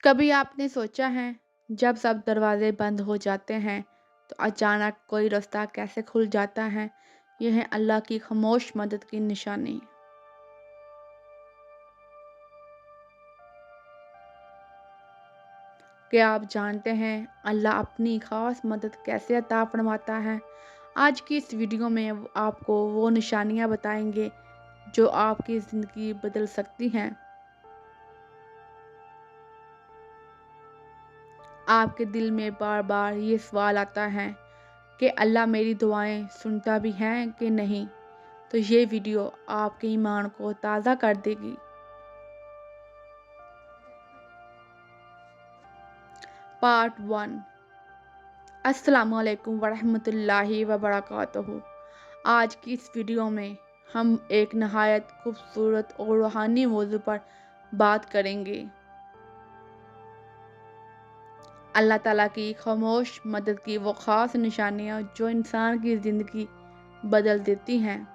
कभी आपने सोचा है, जब सब दरवाजे बंद हो जाते हैं तो अचानक कोई रास्ता कैसे खुल जाता है? यह है अल्लाह की खामोश मदद की निशानी। क्या आप जानते हैं अल्लाह अपनी खास मदद कैसे अता फरमाता है? आज की इस वीडियो में आपको वो निशानियाँ बताएंगे जो आपकी ज़िंदगी बदल सकती हैं। आपके दिल में बार बार ये सवाल आता है कि अल्लाह मेरी दुआएं सुनता भी है कि नहीं, तो ये वीडियो आपके ईमान को ताज़ा कर देगी। पार्ट 1। अस्सलामुअलैकुम वरहमतुल्लाहि वबरकातुहू। आज की इस वीडियो में हम एक नहायत खूबसूरत और रूहानी मौजू पर बात करेंगे। अल्लाह ताला की खामोश मदद की वो ख़ास निशानियाँ जो इंसान की ज़िंदगी बदल देती हैं।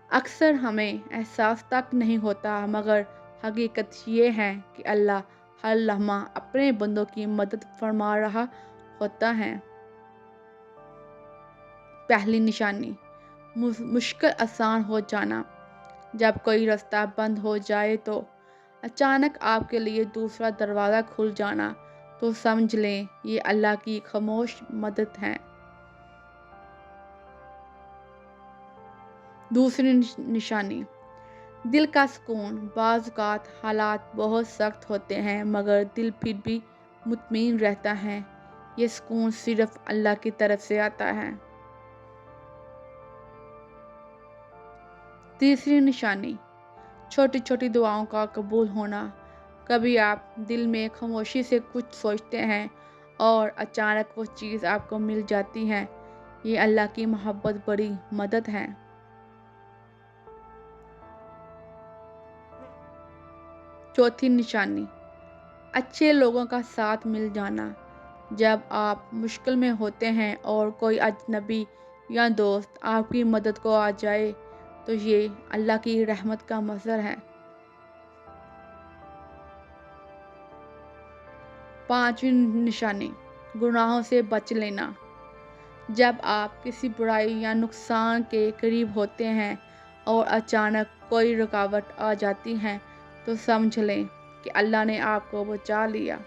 अक्सर हमें एहसास तक नहीं होता, मगर हकीकत ये है कि अल्लाह हर लम्हा अपने बंदों की मदद फरमा रहा होता है। पहली निशानी, मुश्किल आसान हो जाना। जब कोई रास्ता बंद हो जाए तो अचानक आपके लिए दूसरा दरवाज़ा खुल जाना, तो समझ लें ये अल्लाह की खामोश मदद है। दूसरी निशानी, दिल का सुकून। बाज़ औक़ात हालात बहुत सख्त होते हैं, मगर दिल फिर भी मुतमईन रहता है। ये सुकून सिर्फ़ अल्लाह की तरफ से आता है। तीसरी निशानी, छोटी छोटी दुआओं का कबूल होना। कभी आप दिल में खामोशी से कुछ सोचते हैं और अचानक वो चीज़ आपको मिल जाती है। ये अल्लाह की मोहब्बत बड़ी मदद है। चौथी निशानी, अच्छे लोगों का साथ मिल जाना। जब आप मुश्किल में होते हैं और कोई अजनबी या दोस्त आपकी मदद को आ जाए, तो ये अल्लाह की रहमत का मज़हर है। पांचवी निशानी, गुनाहों से बच लेना। जब आप किसी बुराई या नुकसान के करीब होते हैं और अचानक कोई रुकावट आ जाती है, तो समझ लें कि अल्लाह ने आपको बचा लिया।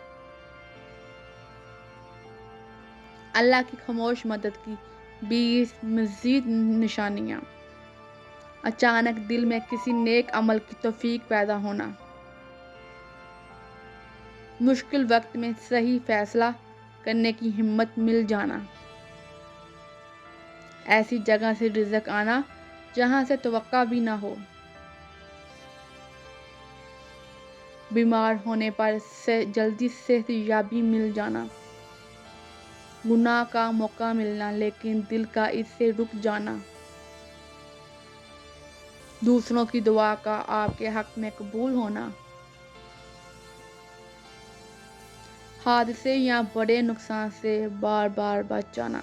अल्लाह की खामोश मदद की 20 मज़ीद निशानियाँ। अचानक दिल में किसी नेक अमल की तौफीक पैदा होना। मुश्किल वक्त में सही फैसला करने की हिम्मत मिल जाना। ऐसी जगह से रिज़्क आना जहाँ से तवक्का भी ना हो। बीमार होने पर से जल्दी सेहतयाबी मिल जाना। गुनाह का मौका मिलना लेकिन दिल का इससे रुक जाना। दूसरों की दुआ का आपके हक में कबूल होना। हादसे या बड़े नुकसान से बार बार बच जाना।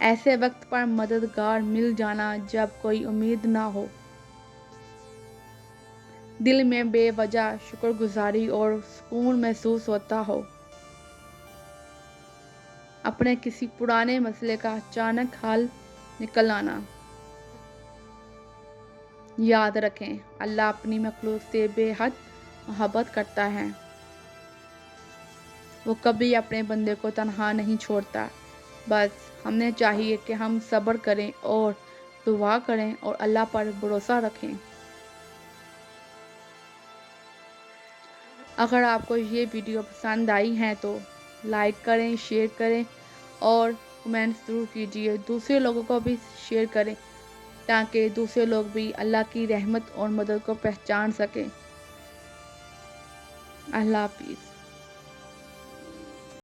ऐसे वक्त पर मददगार मिल जाना जब कोई उम्मीद ना हो। दिल में बेवजह शुक्रगुजारी और सुकून महसूस होता हो। अपने किसी पुराने मसले का अचानक हल निकल आना। याद रखें, अल्लाह अपनी मखलूक से बेहद मोहब्बत करता है। वो कभी अपने बंदे को तन्हा नहीं छोड़ता। बस हमें चाहिए कि हम सब्र करें और दुआ करें और अल्लाह पर भरोसा रखें। अगर आपको ये वीडियो पसंद आई है तो लाइक करें, शेयर करें और कमेंट ज़रूर कीजिए। दूसरे लोगों को भी शेयर करें ताकि दूसरे लोग भी अल्लाह की रहमत और मदद को पहचान सकें। अल्लाह हाफ़िज़।